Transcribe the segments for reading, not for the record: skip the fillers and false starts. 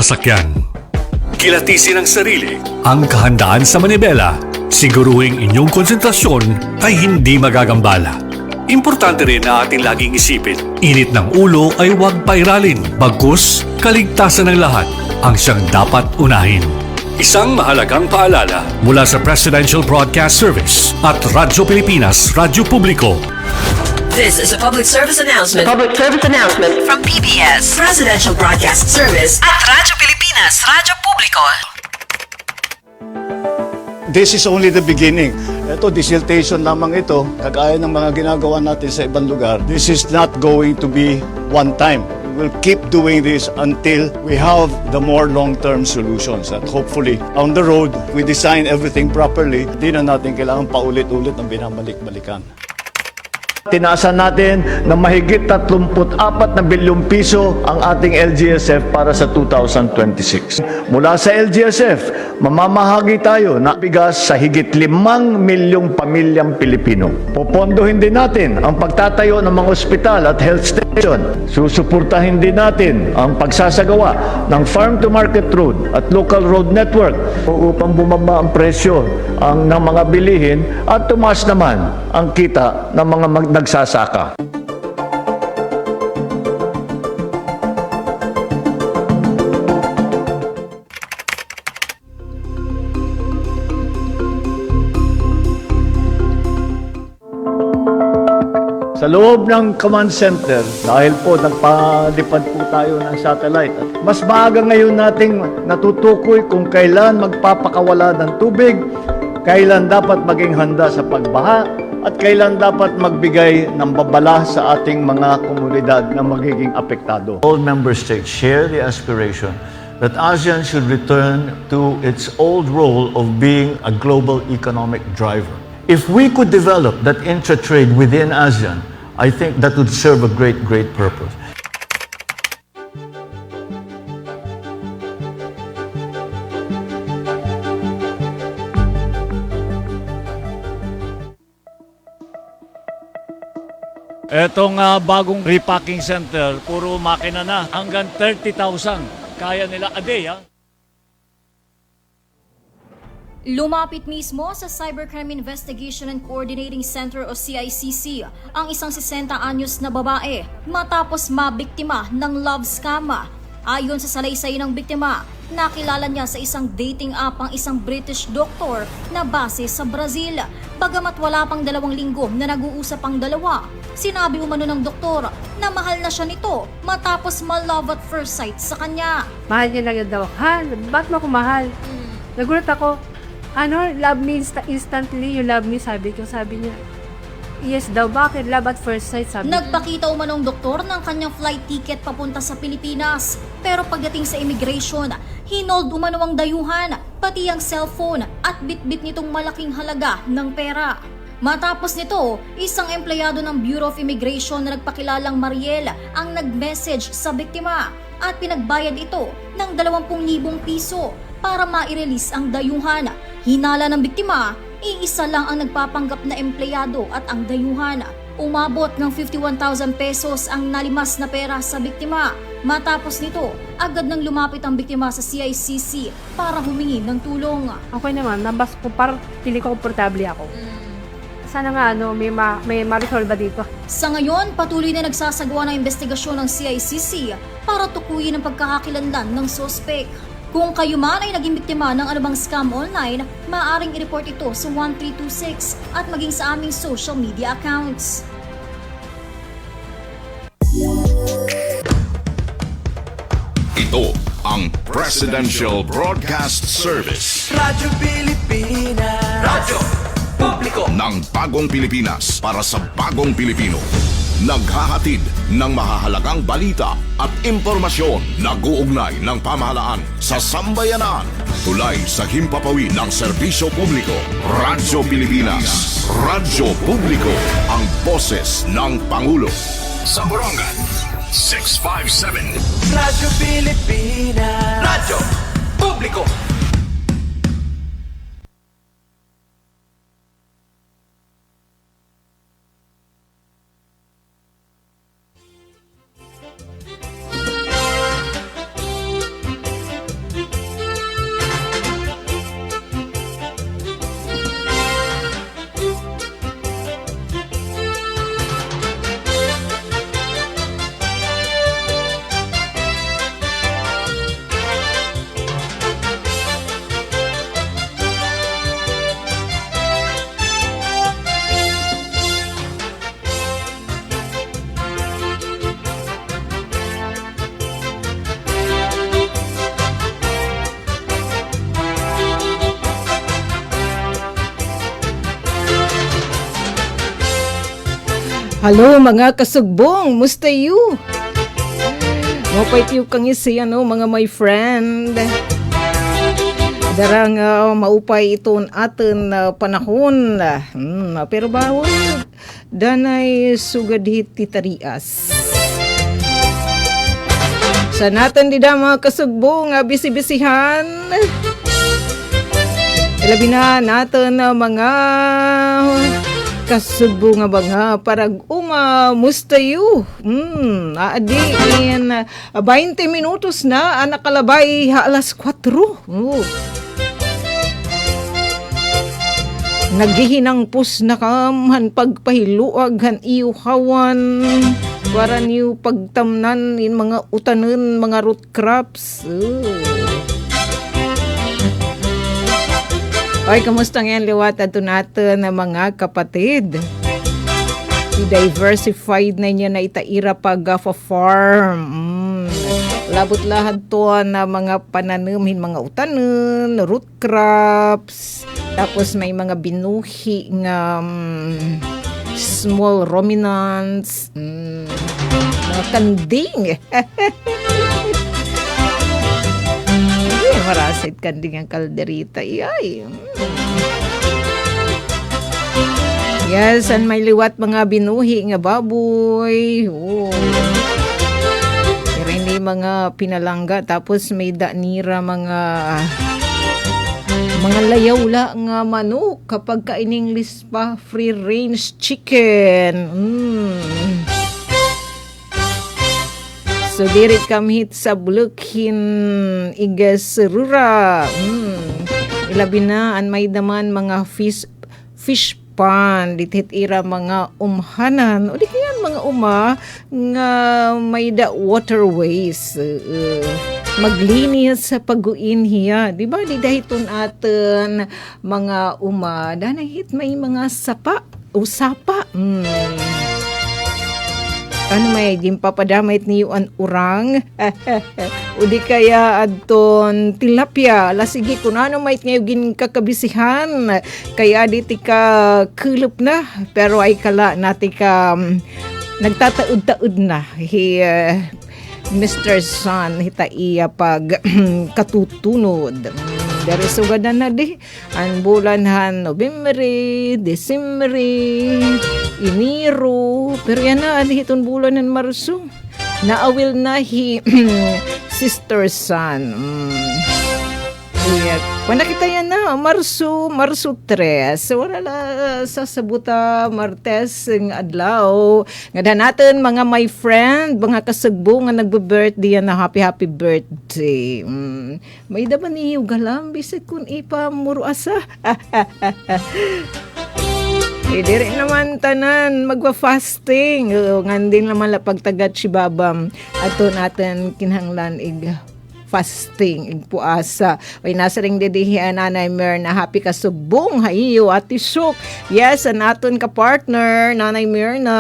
sasakyan. Kilatisin ang sarili, ang kahandaan sa manibela. Siguruhing inyong konsentrasyon ay hindi magagambala. Importante rin na ating laging isipin, init ng ulo ay huwag pairalin, bagkus kaligtasan ng lahat ang siyang dapat unahin. Isang mahalagang paalala mula sa Presidential Broadcast Service at Radyo Pilipinas, Radyo Publiko. This is a public service announcement. From PBS, Presidential Broadcast Service at Radyo Pilipinas, Radyo Publiko. This is only the beginning. Ito, dissertation lamang ito, kagaya ng mga ginagawa natin sa ibang lugar. This is not going to be one time. We'll keep doing this until we have the more long-term solutions. At hopefully, on the road, we design everything properly. Hindi na natin kailangan paulit-ulit ng binabalik-balikan. Tinaasan natin na mahigit 34 na bilyong piso ang ating LGSF para sa 2026. Mula sa LGSF, mamamahagi tayo na bigas sa higit 5 milyong pamilyang Pilipino. Popondohin din natin ang pagtatayo ng mga ospital at health station. Susuportahin din natin ang pagsasagawa ng farm-to-market road at local road network upang bumaba ang presyo ng mga bilihin at tumaas naman ang kita ng mga nagsasaka. Sa loob ng command center, dahil po nagpalipad po tayo ng satellite, mas maaga ngayon nating natutukoy kung kailan magpapakawala ng tubig, kailan dapat maging handa sa pagbaha, at kailan dapat magbigay ng babala sa ating mga komunidad na magiging apektado. All member states share the aspiration that ASEAN should return to its old role of being a global economic driver. If we could develop that intra-trade within ASEAN, I think that would serve a great purpose. Etong bagong repacking center, puro makina na. Hanggang 30,000 kaya nila a day, ha? Lumapit mismo sa Cybercrime Investigation and Coordinating Center o CICC ang isang 60 anyos na babae matapos mabiktima ng love scam. Ayon sa salaysay ng biktima, nakilala niya sa isang dating app ang isang British doctor na base sa Brazil. Bagamat wala pang 2 linggo na nag-uusap ang dalawa, sinabi umano ng doktor na mahal na siya nito matapos ma-love at first sight sa kanya. Mahal niya lang daw. Ha? Ba't mo ako mahal? Nagulat ako. Love me instantly, you love me, sabi niya. Yes daw, bakit? Love at first sight, sabi niya. Nagpakita umanong doktor ng kanyang flight ticket papunta sa Pilipinas. Pero pagdating sa immigration, hinold umano ang dayuhan, pati ang cellphone at bitbit nitong malaking halaga ng pera. Matapos nito, isang empleyado ng Bureau of Immigration na nagpakilalang Mariel ang nag-message sa biktima at pinagbayad ito ng 20,000 piso para ma-release ang dayuhan. Hinala ng biktima, iisa lang ang nagpapanggap na empleyado at ang dayuhan. Umabot ng 51,000 pesos ang nalimas na pera sa biktima. Matapos nito, agad nang lumapit ang biktima sa CICC para humingi ng tulong. Okay naman, nabas ko, parang pili ko komportable ako. Sana nga may ma-resolve dito. Sa ngayon, patuloy na nagsasagawa ng investigasyon ng CICC para tukuyin ang pagkakakilanlan ng sospek. Kung kayo man ay naging biktima ng anumang scam online, maaaring i-report ito sa 1326 at maging sa aming social media accounts. Ito ang Presidential Broadcast Service. Radyo Pilipinas. Radyo Publiko Ng bagong Pilipinas para sa bagong Pilipino. Naghahatid ng mahahalagang balita at impormasyon na guugnay ng pamahalaan sa sambayanan. Tulay sa himpapawid ng serbisyo publiko. Radyo Pilipinas. Radyo Publiko. Ang boses ng Pangulo. Sa Borongan, 657. Radyo Pilipinas. Radyo Publiko. Halo mga kasugbong, musta you? Mapait yung kang isi, mga my friend. Darang maupay iton atin panahon. Pero bawal, danay sugadhit titarias. Sa natin dida mga kasugbong, bisi-bisihan. Ilabi na natin mga kasugbo nga ba nga parang musta you? Adi in 20 minutos na nakalabay alas 4. Naghihinang pus na kamhan pagpahiluag han iuhawan para niyo pagtamnan in mga utanen mga root crops. Ay, kamusta ngayon liwat ato natin na mga kapatid? I-diversified na niya na itaira pag-farm. Labot lahat to na mga pananumin, mga utanen, root crops, tapos may mga binuhi nga small ruminants, mga kanding. Marasit kanding ang kalderita. Iyay. Yes, and may liwat mga binuhi nga baboy. Pero hindi mga pinalangga. Tapos may danira mga layawla nga manok. Kapag ka-in-English pa, free range chicken. So, diri kamhit sa bulukhin igasrura. Ilabi na, an may daman mga fish pond. Ditit ira mga umhanan. O di kaya mga nga may da waterways. Maglinis sa paguin hiya. Diba? Di dahiton atin mga danahit may mga sapa. Usapa. Ano may papadamait niyo ang urang? O di kaya adton tilapia. Lasigi kung ano may ngayon ginkakabisihan. Kaya di ka kulup na. Pero ay kala nati ka nagtataud-taud na. Mr. Sun hita iya pag katutunod. Dari sugadan na di ang bulan han November, December, Enero, pero yan na hiton bulan ng Marso. Naawil na Sister Sun. Kung nakita yan na, Marso 3. So, wala sasabuta Martes ng adlaw. Nga natin mga my friend, mga kasagbo nga nagbe-birthday na happy birthday. May daman niyo galam, bisig kung ipamuro asa. Diri naman tanan magwa-fasting. Ngandin naman pagtagat si babam. Ato natin kinahanglan fasting, puasa. Ay nasa ring dedihian Nanay Mer na happy kasugbong hayo at isok. Yes, an aton ka partner Nanay Mer na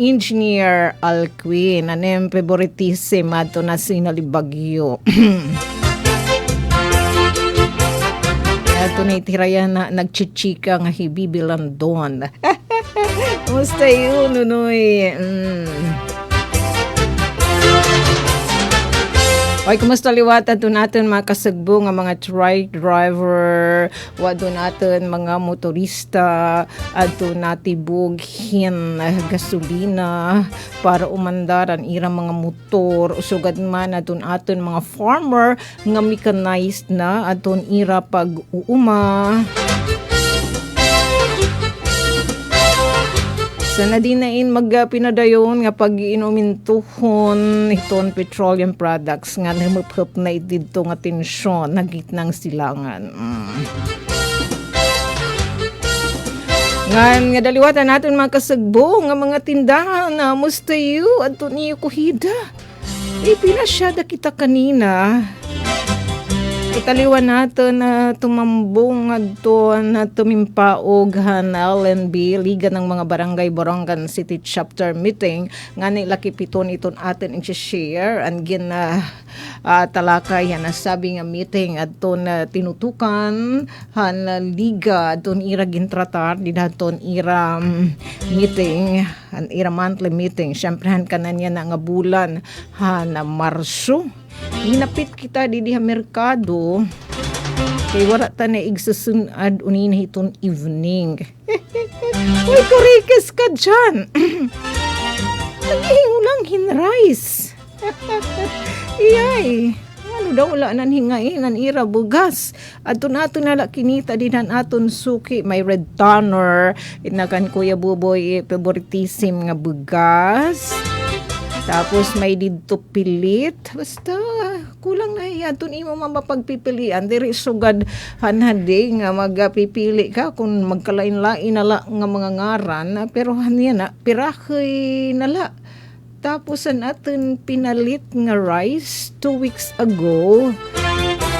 Engineer Alquin. Anem favoritism ato na sinalibagyo. Ato na itirayan na nagchichika nga hibibilan doon. Musta yun, nunoy? Ay, kumusta liwat ato natin mga kasagbo nga mga truck driver, wado natin mga motorista, ato natibughin gasolina para umandaran irang mga motor, usugad man aton mga farmer nga mechanized na aton ira pag-uuma. Sana din na magpinadayon nga pag-inumintuhon iton petroleum products nga namuphap na dito nga tensyon na gitnang silangan. Nga daliwatan natin mga kasagbo nga mga tindahan na mustayo ato niyo kuhida. Pinasyada kita kanina. Tutaliwan natin na tumambong adto na tumimpaog LNB, Liga ng mga Barangay Borongan City Chapter Meeting nga nilaki piton iton atin i-share and talakay na sabi nga meeting adto na tinutukan han liga adto ira gintratar di daton ira meeting an ira monthly meeting syempre han kanan niya na nga bulan han Marso. Hinapit kita di diha merkado kay wala ta na igsusunad unin hiton evening. Uy, kurikas ka dyan. Naghihingo lang hinrice. Iyay. Ano daw wala nan hingain an ira bugas. Adto nato nala kinita dinan aton suki may red tanner inakan Kuya Buboy favoritism nga bugas. Tapos may didto pilit. Basta kulang na yaton imo mapagpipilian diri sugad hanhadi nga magpipili ka kung magkalain-lain nala nga mga ngaran pero haniya na pirahay nala. Tapos atin pinalit nga rice 2 weeks ago.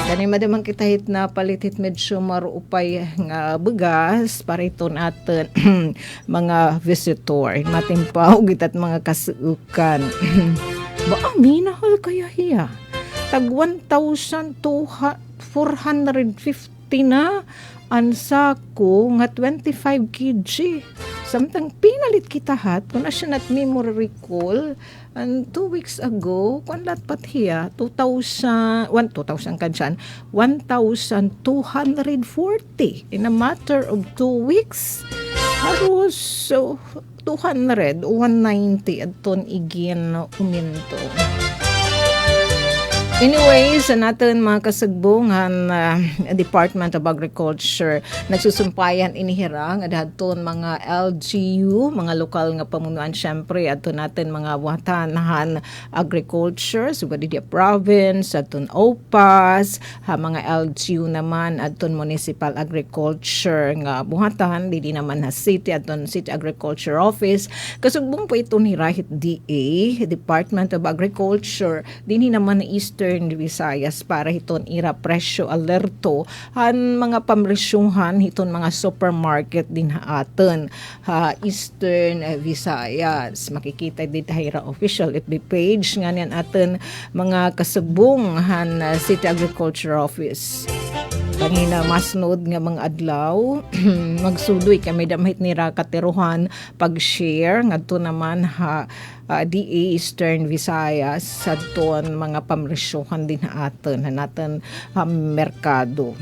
Dani madamang kita hit na palitit medyo marupay nga bugas para ito natin mga visitor. Matimpaw gitat mga kasuukan. Ba minahal kaya hiya? Tag 1,450 na ang sako nga 25 kg. Samtang pinalit kita hat, kung na siya nat memory recall, and 2 weeks ago, kung lat pat hiya, 2,000 ka dyan, 1,240 in a matter of 2 weeks. Haros so, 200, 190 at ton igin uminto. Anyway, sa natin mga kasagbungan Department of Agriculture nagsusumpayan inihirang at aton mga LGU, mga lokal nga pamunuan syempre aton natin mga buhatanan agriculture sugad di province aton OPAS mga LGU naman aton municipal agriculture nga buhatan di naman ha city aton city agriculture office kasugbong po ito ni Rahit DA Department of Agriculture dinhi naman na Eastern Visayas para hiton ira presyo alerto han mga pamresyuhan hiton mga supermarket din aton Eastern Visayas makikita dito ira official FB page nga niyan aton mga kasubong han City Agriculture Office. Kanina masnod nga mga adlaw magsudoy kami damhit nira kateruhan pag-share ngadto naman DA Eastern Visayas sa ton mga pamresyuhan din aton natin merkado.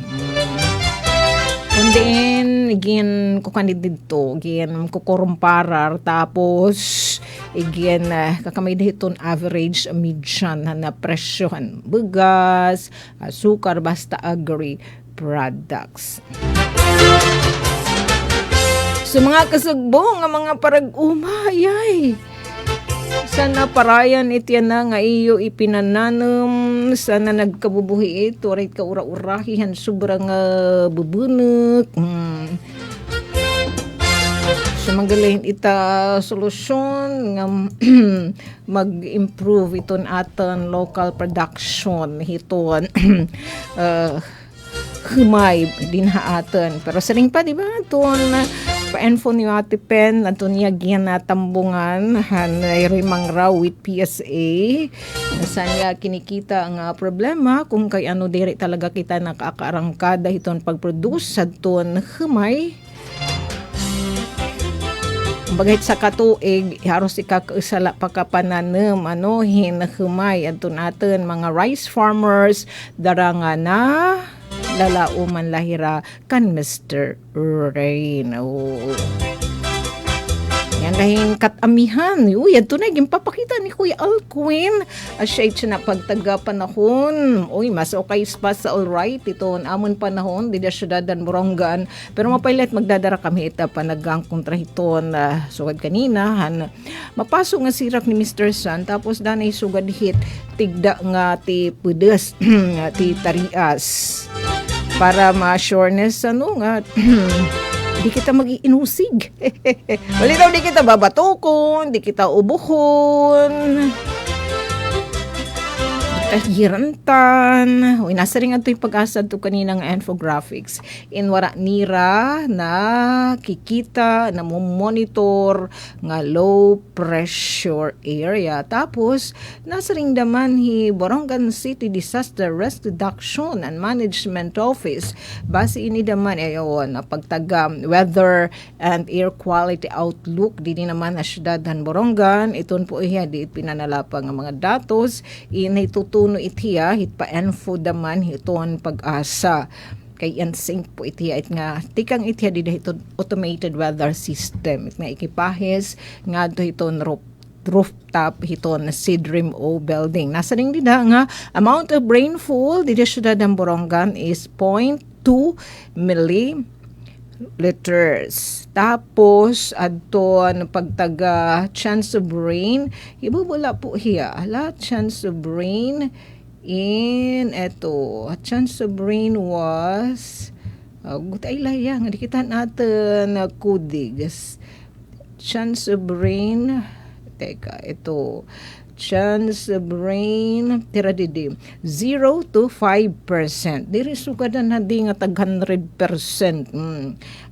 And then again kukanid dito again kukurumparar tapos again kakamay diton average median na presyohan bugas sukar basta agri products. So mga kasugbo nga mga parag-umayay sana parayan itiyan na nga iyo ipinananam sana nagkabubuhi ito right ka ura-urahihan sobrang bubunog so magaling ita solusyon nga mag-improve iton aton local production hiton humay din haaton pero saling pa diba aton pa-info ni Ate Pen aton niya ginatambungan rimang raw with PSA saan kinikita ang problema kung kay ano diri talaga kita nakakaarangkada hiton pag-produce aton humay bagay sa katuig haros ikakausala pagkapananam hinahumay aton aton mga rice farmers daranga na lalauman lahira kan Mr. Rain. Yan lahin katamihan. Uy, ito na yung papakita ni Kuya Alquin. Asya ito na pagtaga panahon. Uy, mas okay pa sa alright. Ito amon panahon. Di da syudad dan Borongan. Pero mapailit magdadara kami ita panagang kontra hiton. Sugad kanina. Mapasok nga sirak ni Mr. Sun. Tapos danay sugad hit. Tigda nga ti pudes. Ti tarias. Para ma-sureness nga di kita mag-iinusig. Wali daw di kita babatukon, di kita ubuhon. Di Girantan. Uy, nasa rin ato yung pag-asa to kaninang infographics. Inwara nira na kikita na monitor nga low pressure area. Tapos, nasa rin daman Borongan City Disaster Risk Reduction and Management Office. Base ini daman ayon pagtaga weather and air quality outlook dini naman na syudadhan Borongan. Iton po iya di pinanalapang ang mga datos inay tutuno itiya hit pa info daman hiton pag-asa kay NSYNC po itiya it nga tikang itiya di dahito automated weather system it nga ikipahes nga do hiton rooftop hiton Sidrim O building. Nasa ring dida nga amount of rainfall dito syudadhan Borongan is 0.2 milliliters. Tapos adton pagtaga chance of rain ibubula po hiya chance of rain in chance of rain was gutay laya nga dikita natin kudig chance of rain chance of rain tira didi 0 to 5%. Diri sugadan na di nga tag 100%.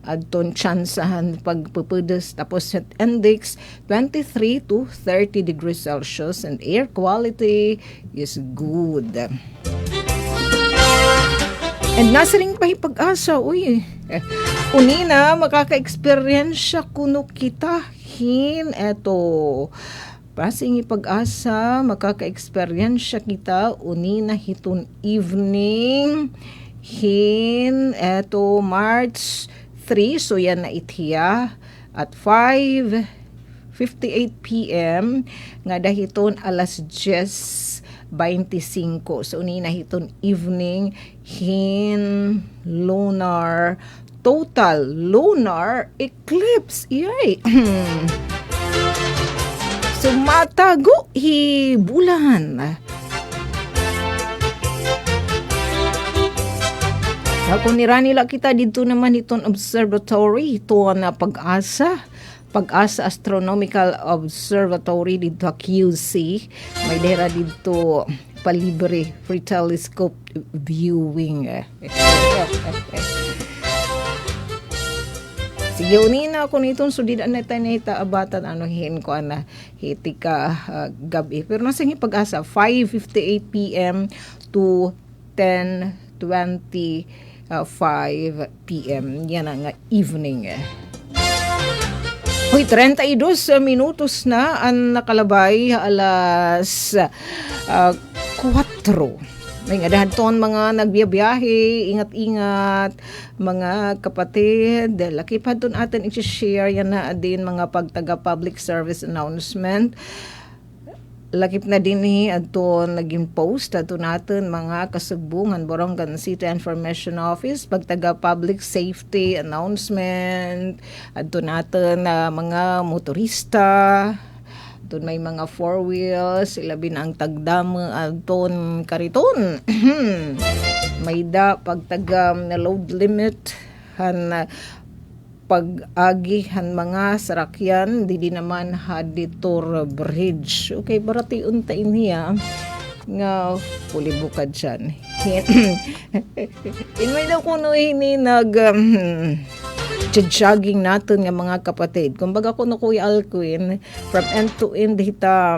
Adton chancehan pagpupudes tapos set index 23 to 30 degrees Celsius and air quality is good. And nasa ring pag-asa unina makaka-experience kuno kita Pasing ipag-asa, makaka-experience kita unina hiton evening March 3, so yan na itiya at 5:58 p.m. nga dahiton alas 10:25. So unina hiton evening total lunar eclipse. Yay! So, matago bulan. Kung nila kita dito naman itong observatory, ito na Pag-asa Astronomical Observatory dito QC. May dera dito palibre free telescope viewing. Sige, unina ako nitong sudidan na tayo na itaabatan ko na hitika gabi. Pero nasa Pag-asa, 5:58 p.m. to 10:25 p.m. Yan ang evening. Hoy, 32 minutos na ang nakalabay alas 4. May nga ton mga nagbiyabiyahe, ingat-ingat, mga kapatid. Laki pa doon atin i-share yan na din mga pagtaga public service announcement. Lakip na din ato naging post ato natin mga kasugbungan Borongan City Information Office pagtaga public safety announcement ato natin mga motorista. Doon may mga 4 wheels, ilabi na ang tagdam aton kariton. May pagtaga na load limit pag-agi mga sarakyan di naman Haditor Bridge. Okay, barati untain niya nga puli bukad dyan. Inmay daw kuno jogging natin nga mga kapatid. Kumbaga kuno Kuya Alcuin from end to end hita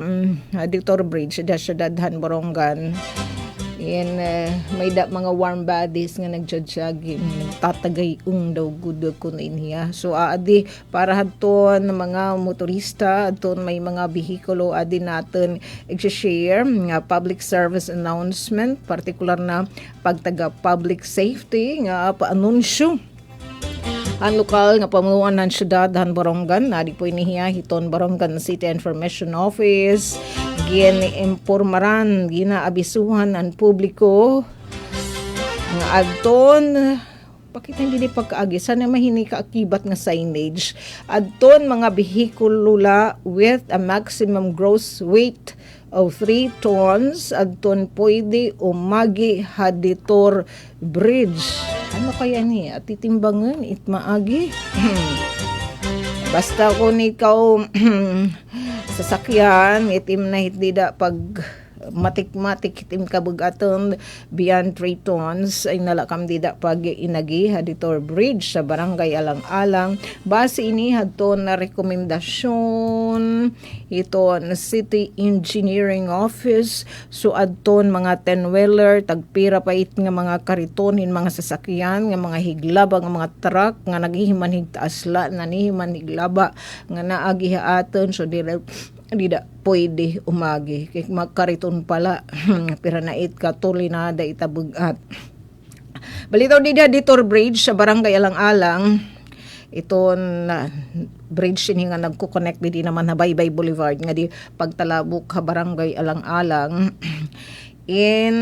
Haditor Bridge dadhan Borongan. May mga warm bodies nga nagja-jogging, nagtatagay daw good kuno inhiya. So adi para hadton mga motorista adton may mga behikulo adi natin i-share nga public service announcement particular na pagtaga public safety nga paanunsyo. Ang lokal nga pamunuan ng syudadhan Borongan nadi po inihiya hiton Borongan City Information Office gini-impormaran ginaabisuhan ang publiko nga adton bakit hindi pagkaagi sana mahini kaakibat nga signage adton mga vehikulula with a maximum gross weight of 3 tons adton pwede umagi Haditor Bridge. Ano kaya ni? At titimbangan, itmaagi. Basta kung ikaw sasakyan, itim na hitida pag matik-matik itim kabugaton beyond 3 tons ay nalakam dida pag inagi haditor bridge sa barangay Alang-Alang. Base ini hadton na rekomendasyon iton City Engineering Office so adton mga 10-wheeler tagpira pa it nga mga karitonin mga sasakyan nga mga higlaba nga mga truck nga naghihiman higtaasla na nihiman higlaba nga naagi aton so dida pwede umagi kay magkariton pala pira na it katulinada itabugat. Balitaw dito bridge sa barangay Alang-Alang iton bridge ini nga nagko-connect di naman na Baybay Boulevard nga di pagtalabok ka barangay Alang-Alang in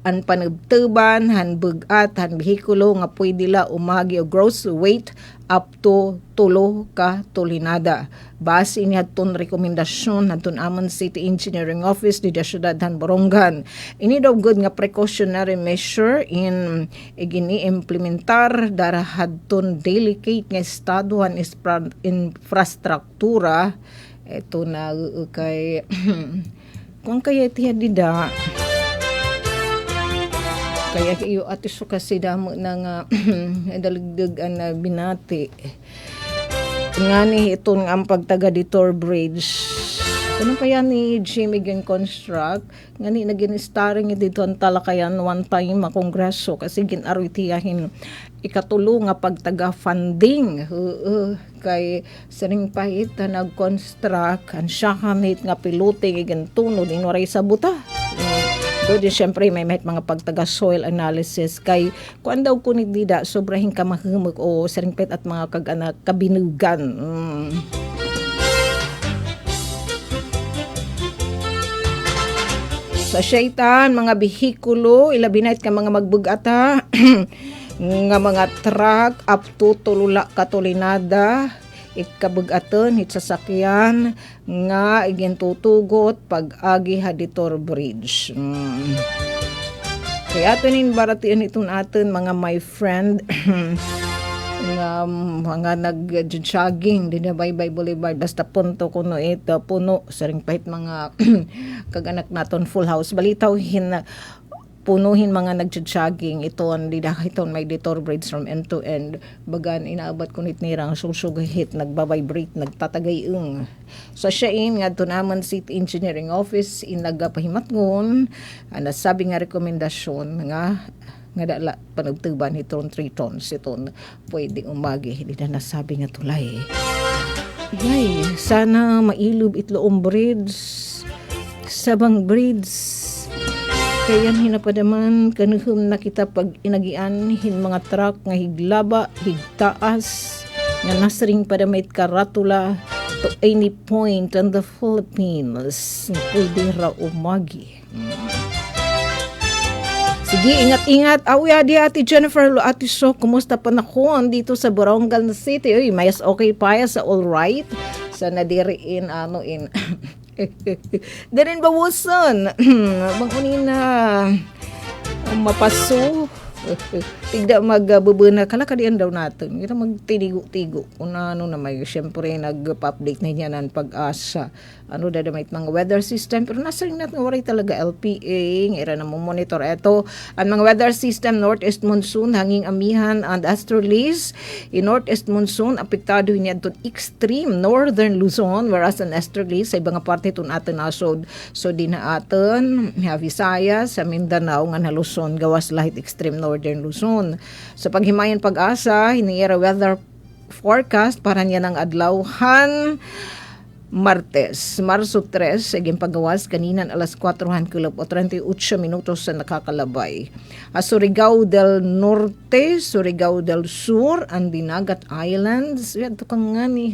an panagtuban han bugat han bihikulo nga pwede la umagi o gross weight up to 3 ka tulinada. Base ini hadton rekomendasyon hadton amon City Engineering Office di syudad han Borongan. Ini daw good nga precautionary measure in igini implementar dara hadton delicate nga estado han infrastruktura eto na kay kung kaya tiya dida kaya kayo atis so kasi damo na nga daligdagan na binati nga ni itong ang pagtaga Ditor Bridge ano kaya ni Jimmy Gang Construct nga ni naging starring dito ang talakayan one time makongreso kasi ginaritiyahin ikatulo nga pagtaga funding kay saring pahit na nag-construct ang syakanit nga piloting igantuno din waray sa buta doon syempre may mga pagtaga soil analysis kay kuan daw kunit dida sobrahing kamahumog o saring pet at mga kabinugan sa syaitan mga bihikulo ilabinait ka mga magbugata nga mga truck up to tulula katulinada ikabugaton hit sasakyan nga igintutugot pag-agi haditor bridge kaya tunin baratian itong atin mga my friend nga mga nag-jogging din na Baybay Boulevard basta punto kuno ito puno saring pahit mga kaganak naton full house balitaw punuhin mga nag-jogging iton iton may Ditor Bridge from end to end bagan inaabat kunit nirang susugahit nagbabibrate nagtatagayung sa siyain nga naman City Engineering Office nagapahimatngon nasabi nga rekomendasyon nga dala panagtuban iton 3 tons iton pwede umagi hindi na nasabi nga tulay sana mailob itloong bridge sabang bridge kaya hinapadaman kanuhum na kita pag inagian hin mga truck nga higlaba, higtaas nga nasring padamait karatula to any point in the Philippines pwede ra umagi. Sige, ingat-ingat. Awi adi ati Jennifer lo ati so kumusta pa nakon dito sa Borongan City? Uy, mayas okay pa ya sa all right. Sa nadiriin in Darin bawasan. Bangunin na mapaso. Tigda magbubuna kalakadian daw natin. Kita magtinigo-tigo. Kung ano na may siyempre nag-update na niya ng pag-asa. Ano dadamait mga weather system. Pero nasa rin natin waray talaga LPA. Ira na monitor. Ito, ang mga weather system, northeast monsoon, hanging amihan and easterlies. In northeast monsoon, apektado niya itong extreme northern Luzon. Whereas ang easterlies, sa ibang parte itong atin nasod. So, di na atin, Visayas, sa Mindanao, nga na Luzon, gawas lahit extreme northern Luzon. Sa paghimayan pag-asa, hinihira weather forecast para niya ng adlawhan Martes, Marso 3, saging pagawas kaninan alas 4:38 minutos sa nakakalabay. Surigao del Norte, Surigao del Sur, ang Dinagat Islands. Ito kang nga ni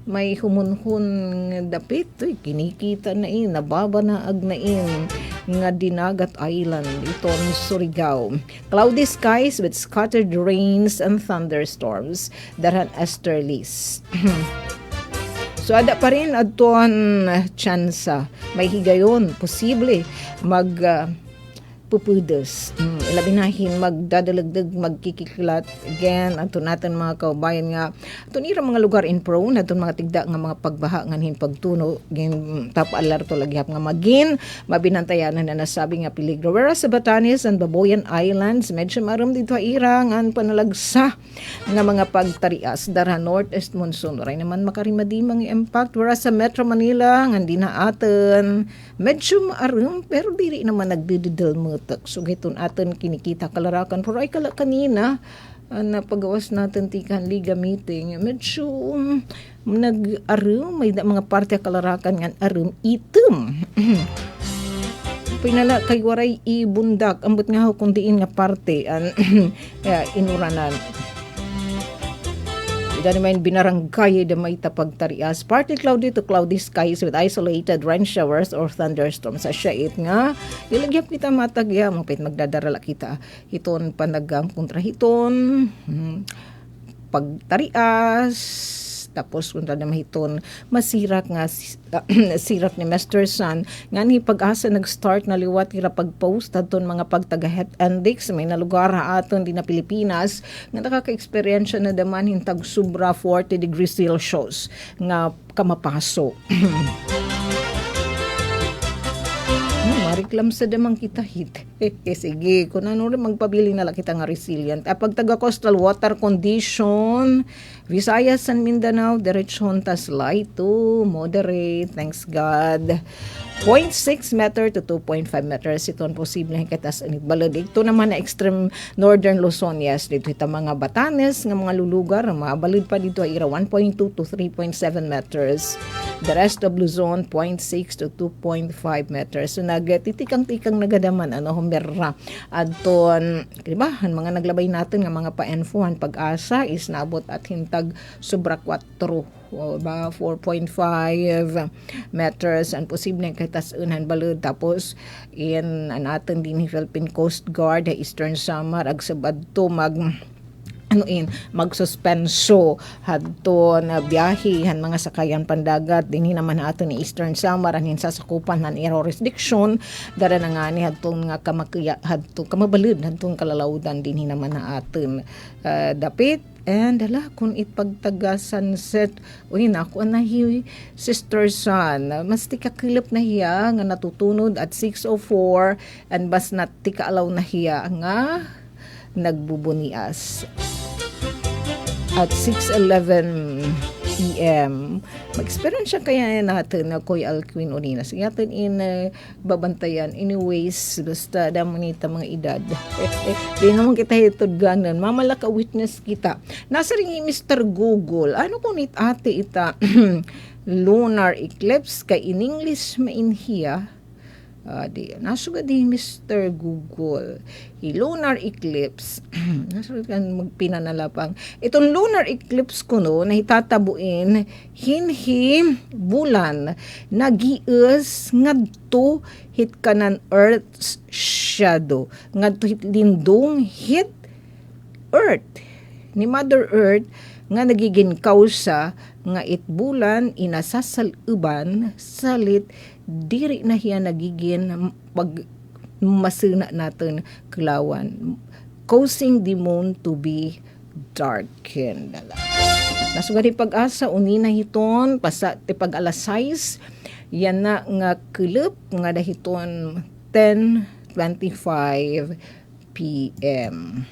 may humunhun dapit. Kinikita na nababa na agnain nga Dinagat Island. Ito ang Surigao. Cloudy skies with scattered rains and thunderstorms. Daran easterlies. So, ada pa rin adtoan tsansa. May higayon, posible pupudos. labinahin magdadalagdag magkikiklat again ato natin mga kaubayan nga tunira mga lugar in prone aton mga tigda nga mga pagbaha nganhin pagtuno gin top alerto laghihap nga magin mabinantayanan na nasabi nga peligro whereas sa Batanes and Babuyan Islands medyo maram dito ira ngan panalagsa nga mga pagtarias dara northeast monsoon ray naman makarimadi mga impact whereas sa Metro Manila nga di na aton medyo maaram pero diri naman nagdididal mutak so giton aton kinikita kalarakan pero ay kala kanina na pagawas natin tikan liga meeting medyo nag-arum may mga parte kalarakan nga arum item pinala kay waray ibundak ambot nga kung diin nga parte inuranan Dani main binarangay da may tapagtarias. Partly cloudy to cloudy skies with isolated rain showers or thunderstorms. Sa syait nga, ilagyap kita matagya. Mapit magdadarala kita. Hiton panagang kontrahiton. Pagtarias. Tapos kung na mahiton, masirak nga sirak ni Mr. Sun. Nga ni pag-asa nag-start na liwat kira pag-post aton mga pagtaga-het index may na lugar ha aton din na Pilipinas nga nakaka-experience na daman hintag sobra 40 degrees Celsius nga kamapaso. Reklam sa damang kita hit. Sige, kung ano rin magpabili na lang kita nga resilient. Pag taga-coastal water condition, Visayas and Mindanao, diretsyon tas light to moderate. Thanks God. 0.6 meter to 2.5 meters. Ito ang posible hikitas anit balad. Ito naman na extreme northern Luzon. Yes, dito ito mga Batanes, nga mga lulugar. Mga balad pa dito ay ira 1.2 to 3.7 meters. The rest of Luzon, 0.6 to 2.5 meters. So nagtitikang-tikang nagadaman. Humirra. Adton, diba? Ang mga naglabay natin nga mga pa-enfuhan pag-asa is naabot at hintag sobra 4 ba 4.5 meters ang posible kahit unan balud tapos in natin din Philippine Coast Guard Eastern Samar ag sabad to magsuspenso hadto na biyahe han mga sakayan pandagat dinhi naman ato ni Eastern Samar anin sasakupan nan jurisdiction dara na nga ni hadtong nga kamakya hadto kamabalud hadtong kalalawdan dinhi naman na aton dapit and ala kung ipagtaga sunset uy nako anahi Sister Sun mas tikakilap na hiya nga natutunod at 6:04 and bas na tikaalaw na hiya nga nagbubunias at 6:11 p.m. Mag-experience siya kaya natin na Kuya Alquin Orinas. Yatin in babantayan. Anyways, basta damonita mga edad. Di naman kita hitod ganan. Mamalaka witness kita. Nasa rin Mr. Google. Ano kung ate ita lunar eclipse kay in English mainhiya? Nasuga di Mr. Google lunar eclipse nasuga kan magpinanalapang itong lunar eclipse ko no na hitatabuin hinhi bulan nagius ngadto hit kanan earth's shadow ngadto hit lindung hit earth ni Mother Earth nga nagiging kausa nga itbulan inasasal uban salit diri na hiya nagiging pag masina natin kalawan causing the moon to be darkened. Nasugari pag-asa unina hiton pasa ti pag alas 6 yan na nga kulip nga dahiton 10:25 p.m.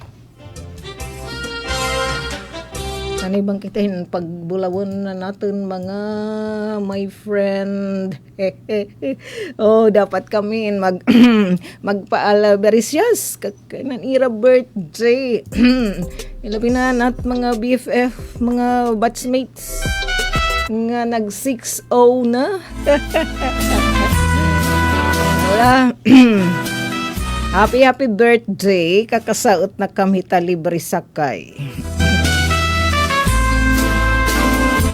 Ano bang kita pagbulawon na natin mga my friend dapat kami magpa-alabericias kanan ira birthday ilabi na nat mga BFF mga batchmates nga nag 6-0 na wala happy birthday kakasaot na kami libre sakay.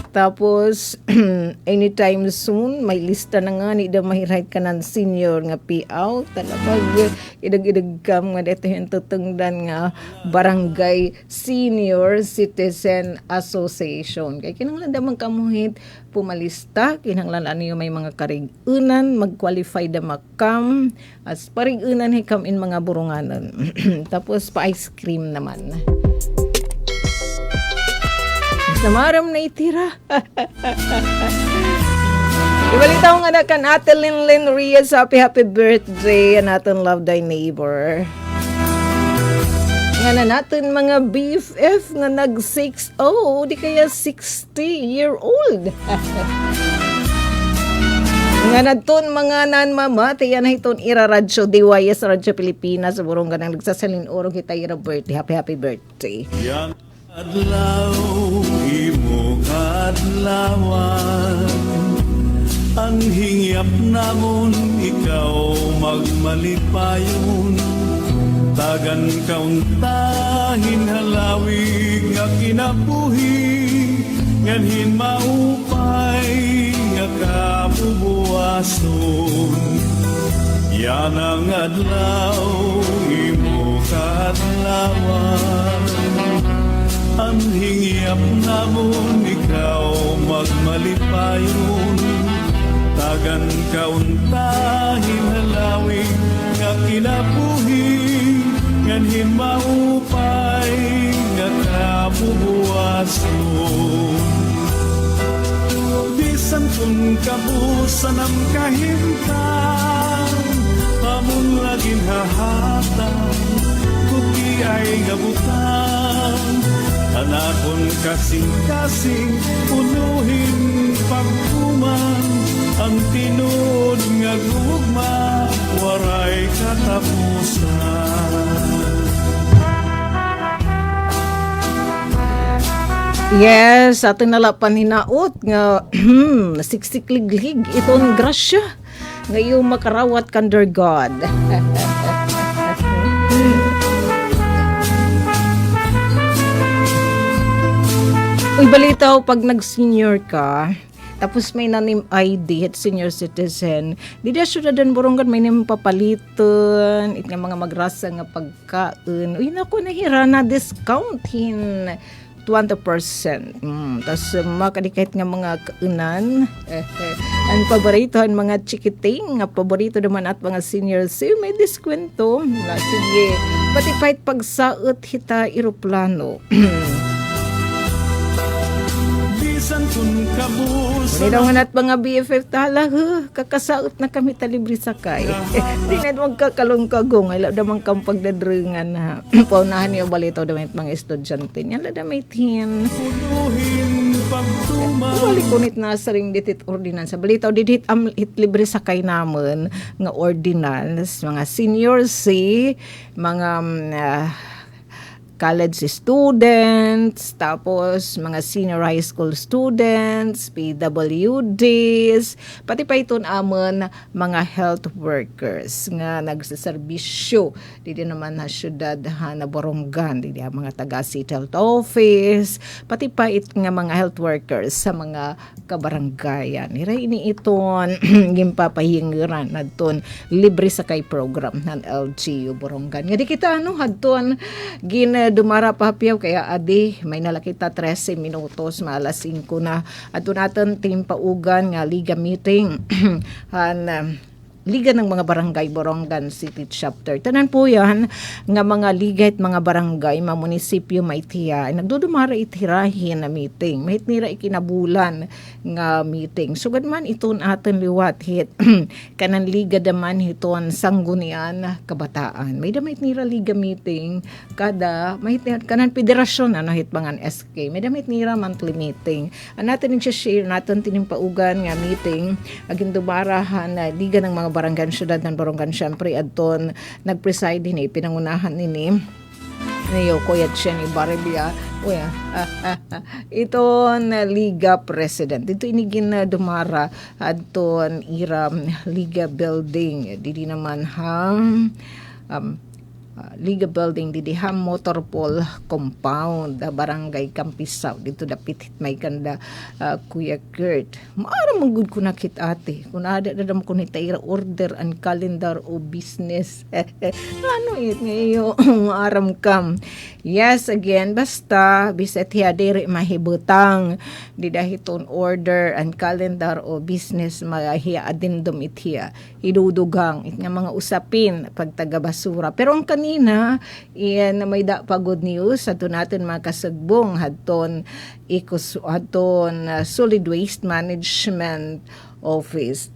Tapos, anytime soon, may lista na nga ni da mahirait ka ng senior nga payout. Talaga, idag-idag ka mga dito yung tutungdan nga Barangay Senior Citizen Association. Kaya kinanglan damang kamuhit pumalista, kinanglan niyo may mga karigunan, mag-qualify da makam, as parigunan hikam in mga burunganan. Tapos, pa-ice cream naman. Namaram na itira. Ibalita ko nga na kan Ate Linlin Reyes, happy birthday, and natin love thy neighbor. Nga na natin mga BFF nga nag-6, di kaya 60-year-old. Nga na ton mga nanmamati, yan na iton ira radyo, DYS Radyo Pilipinas, sa burong ganang nagsasalin orong kita ira birthday, happy birthday. Yang adlaw imo kadlawan, ang hingyap namon ikaw magmalipayon, tagan kauntahin halawig nga kinabuhi, nganhin maupay nga kabubuason. Yan ang adlaw imo kadlawan, ang hingyap namon ikaw magmalipayon, tagan kauntahin halawig nga kinabuhi, nganhin maupay nga kabubuason. Bisan kung kabusan ang kahintang, amon laging hahatang, kuki ay gabutan, anakon kasing-kasing punuhin pagkuman, ang tinud nga gugma waray katapusan. Yes, atin nalapan hinaot nga siksikliglig iton grasya ngayong makarawat kandar God. Uy, balitaw pag nag-senior ka, tapos may nanim ID at senior citizen, di da syudadan Borongan may namin papalitan, it nga mga magrasa nga pagkain. Uy, naku, nahira na discount hin 20%. Tapos makadikait nga mga kainan. Ang paborito, ang mga chikiting, nga paborito naman at mga senior, so may diskwento. Sige, pati pahit pagsaot hita aeroplano. Panidaw at mga BFF talaga, kakasaot na kami talibre sakay. Di na magkakalong kagong, ay lamang kang pagdadringan na paunahan niyo balito damit mga estudyante niya, ladamitin. Balikunit na sa ring ditit ordinance. Balito, didit it libre sakay naman nga ordinance, mga senior C, mga college students, tapos mga senior high school students, PWDs, pati pa iton amon mga health workers nga nagsaserbisyo dito naman na syudad na Borongan, dito mga taga City Health Office, pati pa it nga mga health workers sa mga kabaranggayan. Ira ini iton gimpapahingiran nadton libre sakay program ng LGU Borongan. Nga di kita hadton dumara pa hapiyaw kaya adi may nalakita 13 minutos maalas 5 na ato natin timpaugan nga liga meeting Liga ng mga Barangay Borongan City Chapter. Tanan po yan nga mga liga at mga barangay, mga munisipyo may tiya. Nagdudumara itirahin na meeting. May itnira ikinabulan nga meeting. Sugad man iton atin liwat hit. Kanan liga daman hiton sanggunian kabataan. May damay itnira liga meeting. Kada, may kanan federasyon, hit mga SK. May damay itnira monthly meeting. Natin yung share natin tinimpaugan nga meeting. Aging dumarahan na liga ng mga barangay syudad ng Borongan, syempre adton nagpreside ni pinangunahan ni Niyo Kuya Chen Ibaribia iton Liga President dito inigin na dumara adton ira Liga Building didi naman hang Liga Building di Diham Motorpol Compound, Barangay Campisaw dito dapit may kanda Kuya Kurt. Maara manggod ko nakit ate kung ada dadam ko ni taira order and calendar o business. Ano it ngayon aram kam. Yes, again, basta biset hiya diri mahibutang di dahiton order and calendar o business mahiya adindom it hiya idudugang it nga mga usapin pagtaga basura. Pero ang kanina iyan na may da pa good news ato natin mga kasagbong hadton solid waste management office.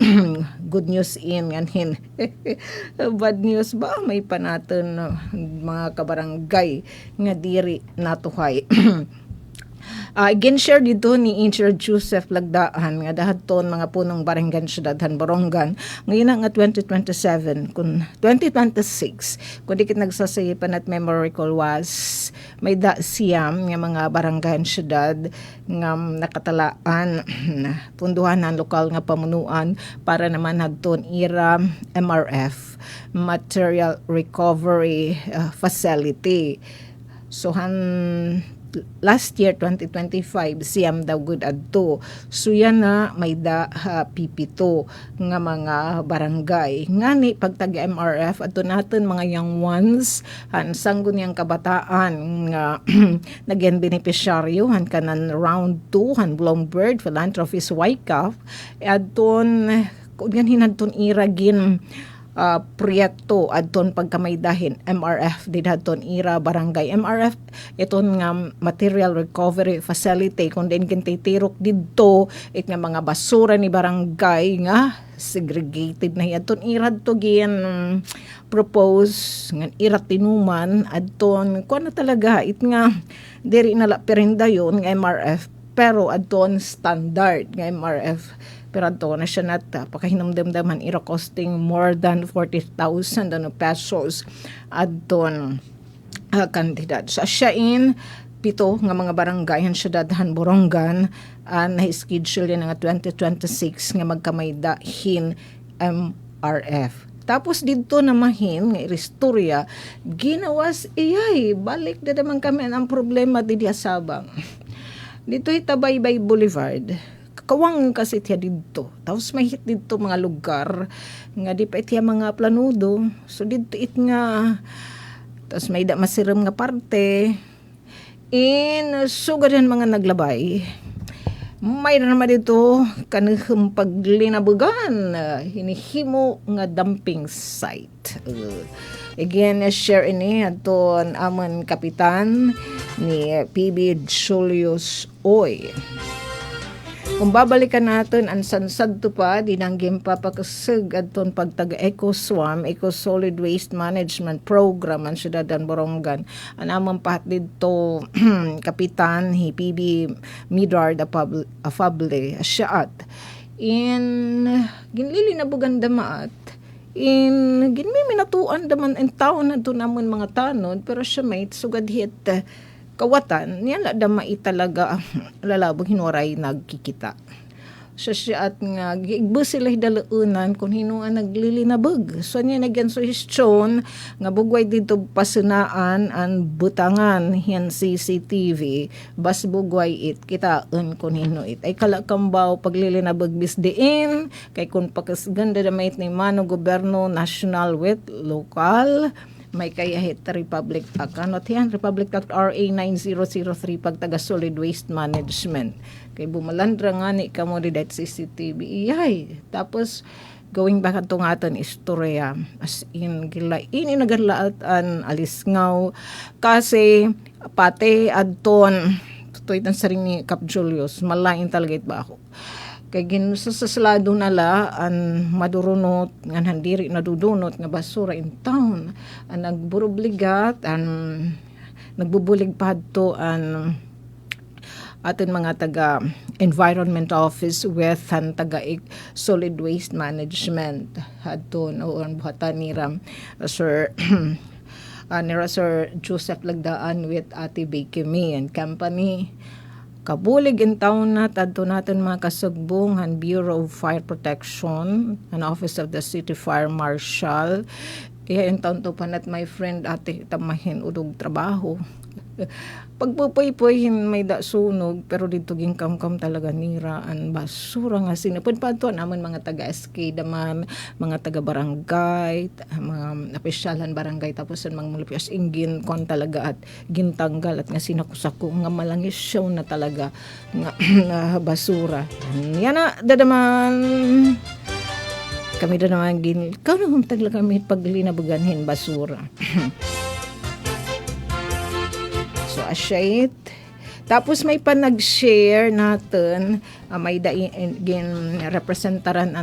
Good news in nganin. Bad news ba may panaton mga kabarangay nga diri natuhay. Again, share dito ni Engineer Joseph Lagdaan nga dahaton mga punong barangay syudadhan Borongan ngayon nga 2027 kun 2026 kun dikit nagsasayipan at memory call was may da siyam nga mga barangay syudad nga nakatalaan punduhan ng lokal nga pamunuan para naman hadton ira MRF Material Recovery Facility. So last year 2025 siyam daw good adto. So yan na may da pipito nga mga barangay ngani pagtag MRF adto natin mga young ones han sanggon yang kabataan nga naging beneficiaryo han kanan round 2 han Bloomberg Philanthropist YCAF adton kun hinadton iragin proyekto adton pagkamaydahin MRF didhaton ira barangay MRF iton nga material recovery facility kun din kintitirok didto it nga mga basura ni barangay nga segregated na adton ira to gin propose nga ira tinuman adton kuan na talaga it nga diri na la perindayon nga MRF pero adton standard nga MRF pero ato na siya nata pakahinamdamdaman ira costing more than 40,000 pesos adton kandidat sa siyain pito nga mga barangay han syudadhan Borongan na-schedule yan nga 2026 nga magkamaydahin MRF. Tapos dito namahin nga Iristorya ginawas iyay balik na naman kami ang problema di Sabang dito Itabaybay Boulevard kawang kasi tiya dito. Tapos may hit dito mga lugar nga di pa itiya mga planudo. So dito it nga tapos may da masiram nga parte in sugadan mga naglabay. May naman dito kanang paglinabugan hinihimo nga dumping site. Again, share ini aton amon kapitan ni PB Julius Oy. Kung babalikan natin ang sansad to pa dinanggim papakasag adton pagtaga EcoSWAM Eco Solid Waste Management Program ang syudadhan Borongan ang amang pahat dito kapitan hi PB Midard Afable Asyaat in ginlili na buganda maat in ginmiminatuan daman ang taon na ito namon mga tanod pero siya may sugad hit kawatan niya la damai talaga lalabog hinuray nagkikita siya at nga gigbo sila dalaunan kung hinuan naglilinabog so niya nagyan suhestyon nga bugway dito pasunaan ang butangan yan CCTV bas bugway it kitaan kung hino it ay kalakambaw paglilinabog bisdiin kay kung pakasganda damait ni mano gobyerno national with local may kayahit Republic Act. Ano yan? Republic Act RA 9003 pagtaga Solid Waste Management. Kay bumalandra nga ni kamo di that CCTV. Iyay. Tapos, going back at nga aton istorya. As in, ini nagadlaat an alisngaw. Kasi, pati adton, tutoy tan sa rin ni Cap Julius, malain talaga ba ako. Kay ginusasalado nala ang madurunot nga handiri nadudunot nga basura in town ang nagburubligat ang nagbubulig pa to ang atin mga taga environment office with ang taga solid waste management hadto o ang buhatan nira Sir nira Sir Joseph Lagdaan with Ate Bakemi and Company. Kabulig in taon na tadto natin mga kasugbong ang Bureau of Fire Protection, an Office of the City Fire Marshal, Iya yung taon to panat my friend ate tamahin udog trabaho. Pagpupoy-poy may da sunog pero dito gingkam-kam talaga niraan basura nga sinapod pa to naman mga taga-SK daman mga taga-barangay mga opisyalan barangay tapos ang mga mulupyas ingin kon talaga at gintanggal at nga sinakusako nga malangis show na talaga nga basura yan na dadaman kami na naman ikaw na humtag lang kami paglinabuganhin basura. So, asyait. Tapos may pa nag-share natin, may representaran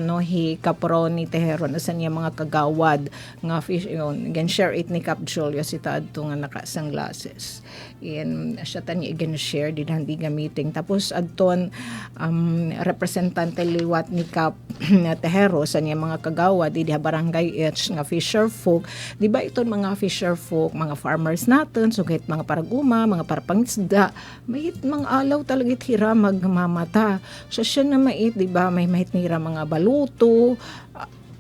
Caproni Teheron asan niya mga kagawad nga fish yun. Again, share it ni Cap Julio si Tadto nga naka-sunglasses. Siya tani again share din hindi meeting. Tapos adton representante liwat ni Cap Tehero sa niya mga kagawad di barangay H nga fisher folk. Di ba ito mga fisher folk, mga farmers natin, so kahit mga paraguma, mga parapangisda, may mga alaw talaga hira magmamata. So siya na mait, di ba, may mahit nira mga baluto,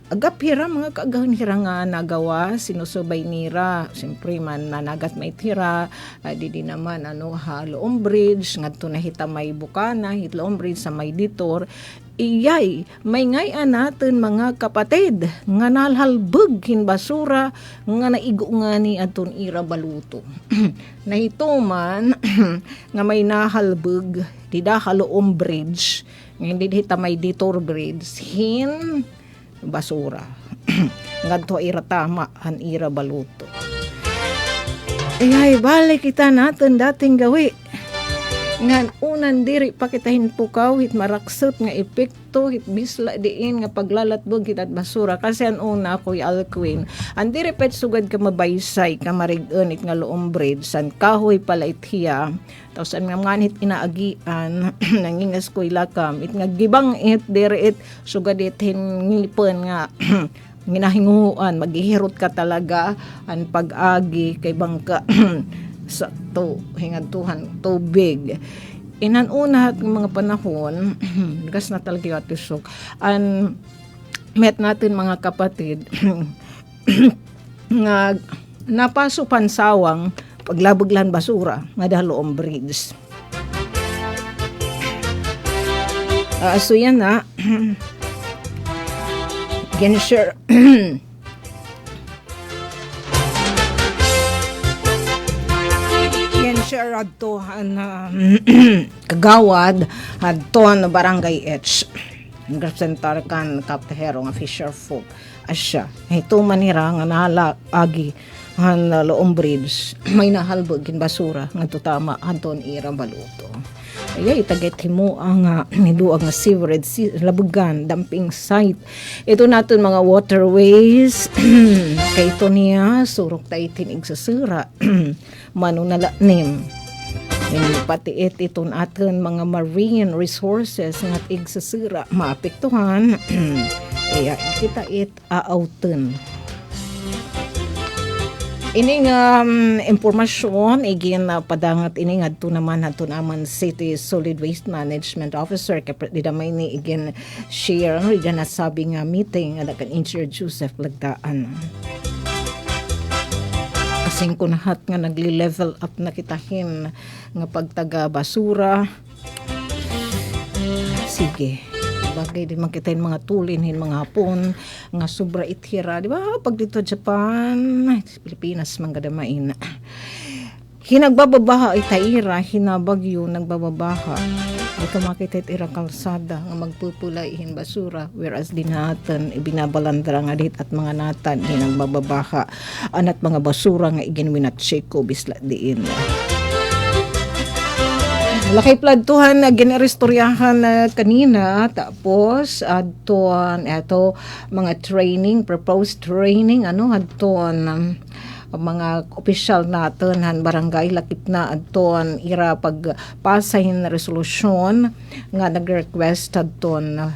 agap hira mga kaagahan hira nga nagawa, sinusubay nira, siyempre man nanagat may tira, di naman Loom Bridge, ngadto na hita may bukana, Loom Bridge sa may ditor, iyay, may ngayan natin mga kapatid, nga nalhalbog hin basura, nga naigo nga ni aton ira baluto. Nahituman, nga may nahalbog, di Loom Bridge, hindi hita may ditor bridge, hin basura. Ngadto ira tama han ira baluto. Ay, balik kita natin dating gawi. Ngan unan diri pakitahin pukaw hit maraksot nga epekto hit bisla diin nga paglalatbog hit at basura kasi an una ko'y alquin an diri pet sugad ka mabaysay ka marigon it nga Loom Bridge san kahoy pala ithiya tapos an nga hit inaagian nangingas ko'y lakam it nga gibang it diri it sugad it hingipen nga nginahinguan maghihirot ka talaga an pag-agi kay bangka sa hingantuhan tubig. Inanuna at mga panahon, gas na talaga yung atisok, met natin mga kapatid, nga napaso pansawang paglabaglan basura, nga Loom Bridge. So yan na, Gensher, share adto kagawad adto barangay H representar kan Cap Tehero nga fisher folk asya ito manira nga nala agi han Loom Bridge may nahalbog kin basura nga tama adton ira baluto ay itaget himo ang niduang nga sewerage labugan dumping site ito naton mga waterways kay ito niya surok tayo tinig sa sura manunalanim pati iton aton mga marine resources nga igsasira maapektuhan kaya kita aawten ining impormasyon igin padangat ining adto naman adto naman City Solid Waste Management Officer di damay ni igin share di na sabi nga meeting nga kan Engineer Joseph Lagdaan kasing kunahat nga nagli-level up na kitahin nga pagtaga basura sige bagay din makita yung mga tulin hin mga hapon nga sobra ithira di ba pag dito Japan Pilipinas manggadamain hinagbababaha itaira hinabagyo nagbababaha ito makita irang kalsada nga magpupulaihin basura whereas din natin ibinabalandra nga dit at mga natan hinagbababaha anat mga basura nga iginwinatseko bisla diin lakay pladtuhan na ginerestoryahan kanina tapos adton eto mga training proposed training adton mga opisyal natin han barangay lakip na adton ira pagpasahin na resolusyon nga nag-request adton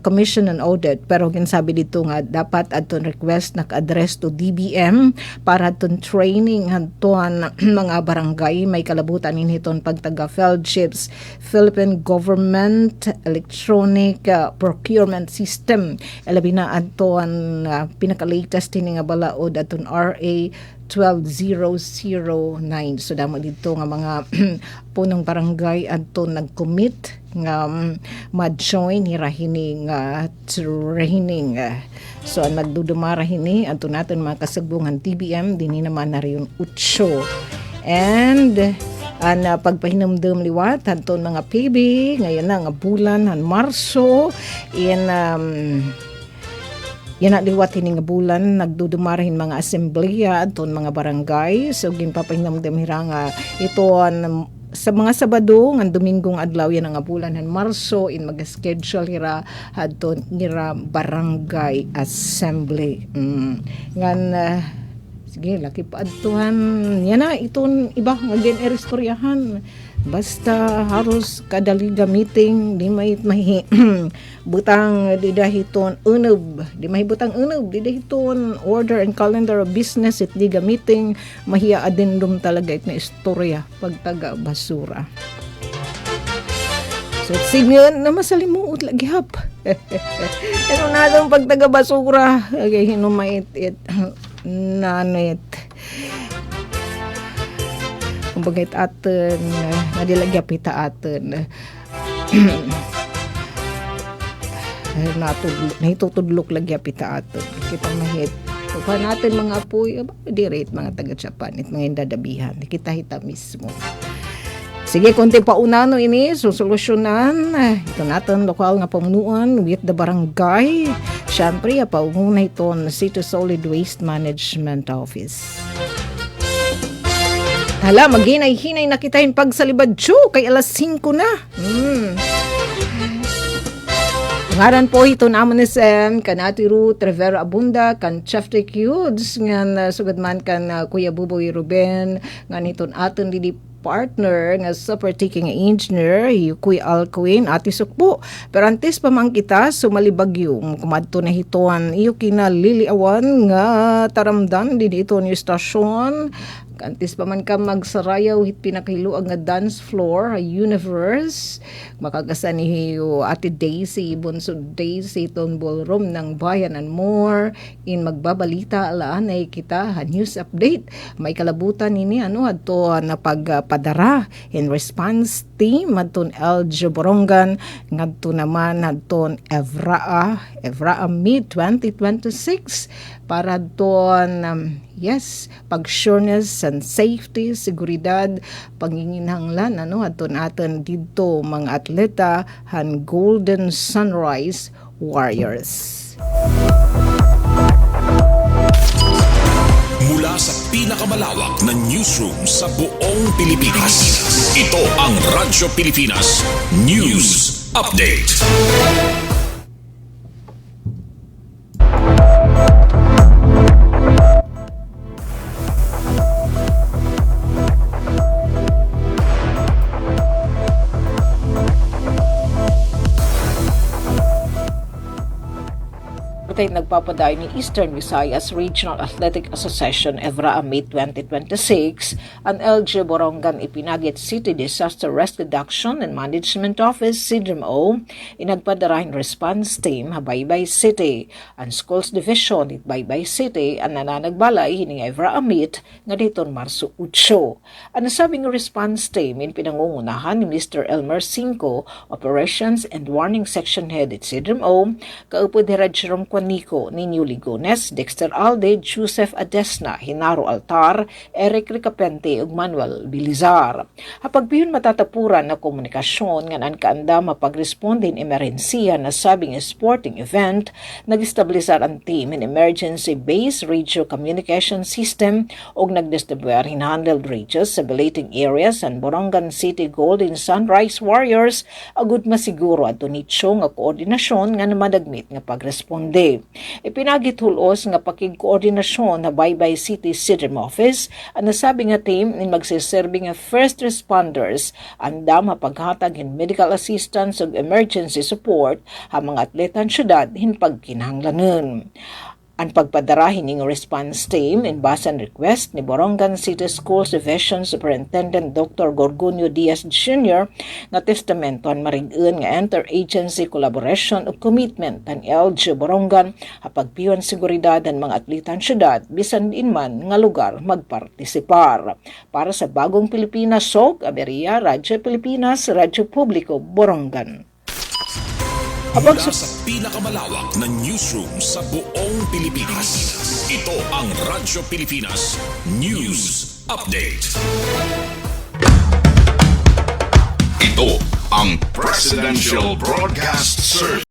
commission and audit, pero ginsabi dito nga dapat aton request naka-address to DBM para aton training hantuan mga barangay may kalabutan inhiton pagtaga fellowships Philippine Government Electronic Procurement System labi na antuan pinaka-latest ini nga balaod aton RA 12009. So damo dito nga mga punong barangay adto nag-commit nga ma-join hirahining training. So ang nagdudumara hini adto naton mga kasagbungan TBM dinhi naman na rin 8. And ang pagpahinumdum liwat hanton mga PB ngayon na nga bulan han Marso in yan na liwat hining nga bulan nagdudumarahin mga asembleya adton mga barangay. So ginpapahinumdum hira nga ito sa mga Sabado nga Domingong adlaw yan nga bulan han Marso in mag-schedule hira adton hira barangay assembly. Ngan sige laki pa adtuhan yan na iton iba nga gin-istoryahan basta haros kadaliga meeting di may butang di dahiton unob di may butang unob di dahiton order and calendar of business it diga meeting mahiya addendum talaga it na istorya pagtaga basura. So singon na masalimuot lagi hap pero na lang pagtaga basura kay hinumait it nanit bagay aten nga dilagya pita aten natutudlok lagya pita aten kita mahit pa natin mga apoy direct mga taga Japan it mga indadabihan kita hita mismo. Sige, konti pa unano ini susolusyonan ito natin lokal nga pamunuan with the barangay. Siyempre paunguna iton City Solid Waste Management Office. Hala, maghinay-hinay na kita yung pagsalibadyo kay alas 5 na. Ngaran po ito naman ni Sam, kanati Ruth Rivera Abunda, kan Chef de Cudes, nga sugadman kan Kuya Buboy Ruben, nga niton aton didi partner nga super taking engineer Kuya Alcuin Ati Sukbo. Pero antes pa man kita sumalibag yung kumadto na hituan iyo kinaliliawan nga taramdan din ito ni stasyon. Antes pa man ka magsarayaw hit pinakahiluag nga dance floor universe makagasa ni Ate Daisy Bunso Daisy ton ballroom ng bayan and more in magbabalita alaan ay kita news update may kalabutan ini adto na pagpadara in response team adton LG Borongan ngadto naman adton Evraa Mid 2026 para doon pag-sureness and safety, seguridad, panginginhanglan aton aton dito mga atleta han Golden Sunrise Warriors. Mula sa pinakamalawak na newsroom sa buong Pilipinas. Ito ang Radyo Pilipinas News Update. Nagpapaday ni Eastern Visayas Regional Athletic Association Evraa May 2026 ang LG Borongan Ipinagit City Disaster Risk Reduction and Management Office CDMO inagpadarahin response team Habaybay City ang Schools Division at Baybay City ang nananagbalay hining Evraa Meet nga diton Marso 8. Ang nasabing response team in pinangungunahan ni Mr. Elmer Cinco Operations and Warning Section Head at CDMO kaupod ni Jerome Nico, Nino Ligones, Dexter Alde, Joseph Adesna, Hinaro Altar, Eric Ricapente ug Manuel Bilizar. Hapagbiyon matatapuran na komunikasyon nga kaanda mapagresponde in emerhensiya na sabing sporting event, nag-establisar ang team in emergency-based radio communication system ug nag-distribuer hinhandled radios sa belating areas and Borongan City Golden Sunrise Warriors agud masiguro adto nitso nga koordinasyon nga namadagmit nga pagresponde. City. Ipinagitulos nga pakigkoordinasyon na Baybay City Sidrim Office ang nasabi nga team in magsiserbi nga first responders andam mapaghatag in medical assistance ug emergency support ha mga atletan syudad hin pagkinahanglanon. Ang pagpadarahin ng response team in basan request ni Borongan City Schools Division Superintendent Dr. Gorgonio Diaz Jr. nga testamenton marig-un nga interagency collaboration o commitment ang LG Borongan hapagpiyon seguridad ang mga atletan syudad bisan din man nga lugar magpartisipar. Para sa Bagong Pilipinas, Sog Ameria, Radyo Pilipinas, Radyo Publiko, Borongan. Mula sa pinakamalawak na newsroom sa buong Pilipinas. Ito ang Radyo Pilipinas News Update. Ito ang Presidential Broadcast Service.